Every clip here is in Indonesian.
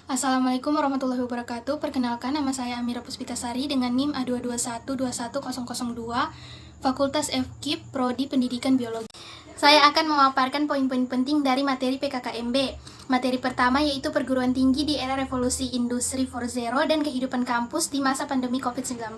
Assalamualaikum warahmatullahi wabarakatuh. Perkenalkan, nama saya Amira Puspitasari dengan NIM A221-21002, Fakultas FKIP, Prodi Pendidikan Biologi. Saya akan memaparkan poin-poin penting dari materi PKKMB. Materi pertama yaitu perguruan tinggi di era revolusi industri 4.0 dan kehidupan kampus di masa pandemi COVID-19.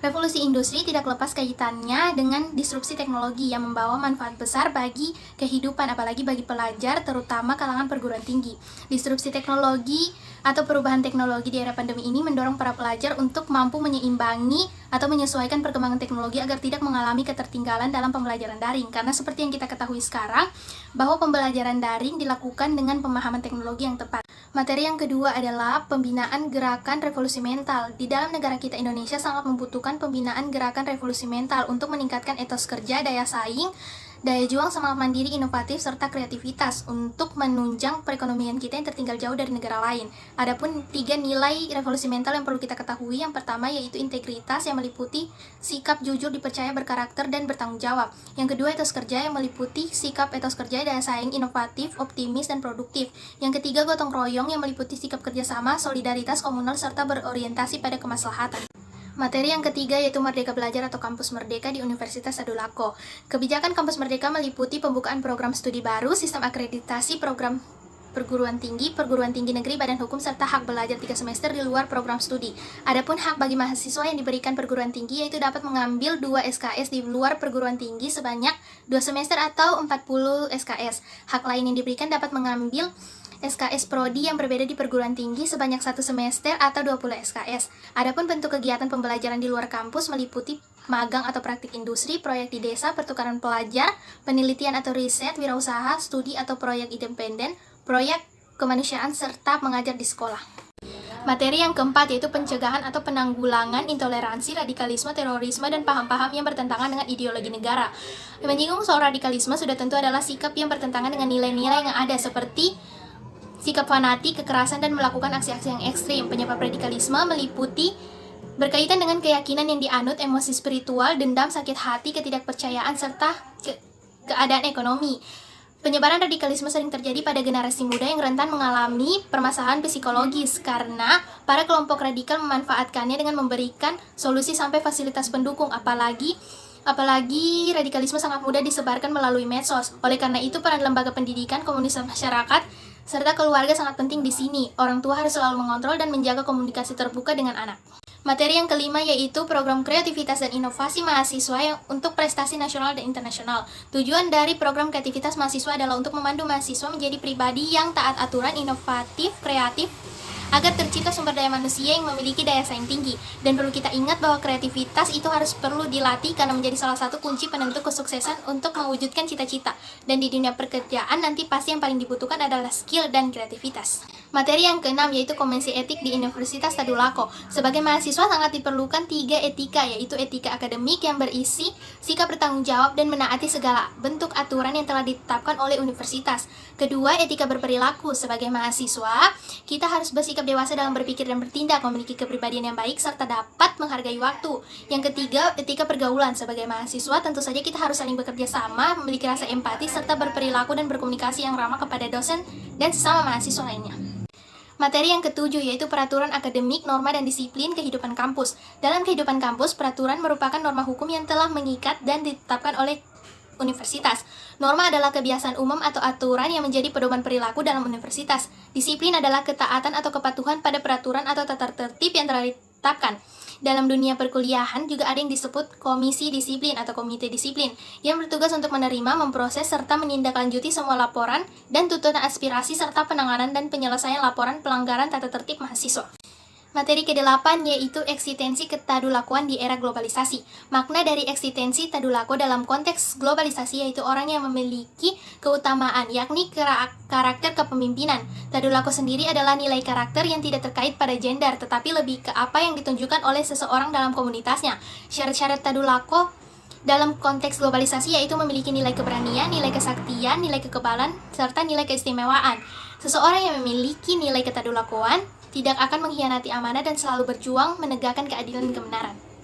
Revolusi industri tidak lepas kaitannya dengan disrupsi teknologi yang membawa manfaat besar bagi kehidupan, apalagi bagi pelajar, terutama kalangan perguruan tinggi. Disrupsi teknologi atau perubahan teknologi di era pandemi ini mendorong para pelajar untuk mampu menyeimbangi atau menyesuaikan perkembangan teknologi agar tidak mengalami ketertinggalan dalam pembelajaran daring. Karena seperti yang kita ketahui sekarang, bahwa pembelajaran daring dilakukan dengan pemahaman teknologi yang tepat. Materi yang kedua adalah pembinaan gerakan revolusi mental. Di dalam negara kita Indonesia sangat membutuhkan pembinaan gerakan revolusi mental untuk meningkatkan etos kerja, daya saing, daya juang, semangat mandiri, inovatif, serta kreativitas untuk menunjang perekonomian kita yang tertinggal jauh dari negara lain. Adapun 3 nilai revolusi mental yang perlu kita ketahui, yang pertama yaitu integritas yang meliputi sikap jujur, dipercaya, berkarakter, dan bertanggung jawab. Yang kedua etos kerja yang meliputi sikap etos kerja, daya saing, inovatif, optimis, dan produktif. Yang ketiga gotong royong yang meliputi sikap kerjasama, solidaritas komunal, serta berorientasi pada kemaslahatan. Materi yang ketiga yaitu Merdeka Belajar atau Kampus Merdeka di Universitas Tadulako. Kebijakan Kampus Merdeka meliputi pembukaan program studi baru, sistem akreditasi program perguruan tinggi negeri, badan hukum, serta hak belajar 3 semester di luar program studi. Adapun hak bagi mahasiswa yang diberikan perguruan tinggi yaitu dapat mengambil 2 SKS di luar perguruan tinggi sebanyak 2 semester atau 40 SKS. Hak lain yang diberikan dapat mengambil SKS Prodi yang berbeda di perguruan tinggi sebanyak 1 semester atau 20 SKS. Adapun bentuk kegiatan pembelajaran di luar kampus meliputi magang atau praktik industri, proyek di desa, pertukaran pelajar, penelitian atau riset, wirausaha, studi atau proyek independen, proyek kemanusiaan, serta mengajar di sekolah. Materi yang keempat yaitu pencegahan atau penanggulangan intoleransi, radikalisme, terorisme, dan paham-paham yang bertentangan dengan ideologi negara. Menyinggung soal radikalisme sudah tentu adalah sikap yang bertentangan dengan nilai-nilai yang ada seperti sikap fanatik, kekerasan, dan melakukan aksi-aksi yang ekstrim. Penyebab radikalisme meliputi berkaitan dengan keyakinan yang dianut, emosi spiritual, dendam, sakit hati, ketidakpercayaan, serta keadaan ekonomi. Penyebaran radikalisme sering terjadi pada generasi muda yang rentan mengalami permasalahan psikologis karena para kelompok radikal memanfaatkannya dengan memberikan solusi sampai fasilitas pendukung, apalagi radikalisme sangat mudah disebarkan melalui medsos. Oleh karena itu, peran lembaga pendidikan, komunitas masyarakat, serta keluarga sangat penting di sini. Orang tua harus selalu mengontrol dan menjaga komunikasi terbuka dengan anak. Materi yang kelima yaitu program kreativitas dan inovasi mahasiswa yang untuk prestasi nasional dan internasional. Tujuan dari program kreativitas mahasiswa adalah untuk memandu mahasiswa menjadi pribadi yang taat aturan, inovatif, kreatif, agar tercipta sumber daya manusia yang memiliki daya saing tinggi. Dan perlu kita ingat bahwa kreativitas itu perlu dilatih karena menjadi salah satu kunci penentu kesuksesan untuk mewujudkan cita-cita. Dan di dunia pekerjaan nanti pasti yang paling dibutuhkan adalah skill dan kreativitas. Materi yang keenam yaitu Konvensi Etik di Universitas Tadulako. Sebagai mahasiswa sangat diperlukan 3 etika, yaitu etika akademik yang berisi sikap bertanggung jawab dan menaati segala bentuk aturan yang telah ditetapkan oleh universitas. Kedua, etika berperilaku. Sebagai mahasiswa, kita harus bersikap dewasa dalam berpikir dan bertindak, memiliki kepribadian yang baik, serta dapat menghargai waktu. Yang ketiga, etika pergaulan. Sebagai mahasiswa, tentu saja kita harus saling bekerja sama, memiliki rasa empati, serta berperilaku dan berkomunikasi yang ramah kepada dosen dan sesama mahasiswa lainnya. Materi yang ketujuh yaitu peraturan akademik, norma, dan disiplin kehidupan kampus. Dalam kehidupan kampus, peraturan merupakan norma hukum yang telah mengikat dan ditetapkan oleh universitas. Norma adalah kebiasaan umum atau aturan yang menjadi pedoman perilaku dalam universitas. Disiplin adalah ketaatan atau kepatuhan pada peraturan atau tata tertib yang telah ditetapkan. Dalam dunia perkuliahan juga ada yang disebut komisi disiplin atau komite disiplin yang bertugas untuk menerima, memproses, serta menindaklanjuti semua laporan dan tuntutan aspirasi serta penanganan dan penyelesaian laporan pelanggaran tata tertib mahasiswa. Materi ke-8 yaitu eksistensi ketadulakoan di era globalisasi. Makna dari eksistensi tadulako dalam konteks globalisasi yaitu orang yang memiliki keutamaan, yakni karakter kepemimpinan. Tadulako sendiri adalah nilai karakter yang tidak terkait pada gender, tetapi lebih ke apa yang ditunjukkan oleh seseorang dalam komunitasnya. Syarat-syarat tadulako dalam konteks globalisasi yaitu memiliki nilai keberanian, nilai kesaktian, nilai kekebalan, serta nilai keistimewaan. Seseorang yang memiliki nilai ketadulakoan tidak akan mengkhianati amanah dan selalu berjuang menegakkan keadilan dan kebenaran.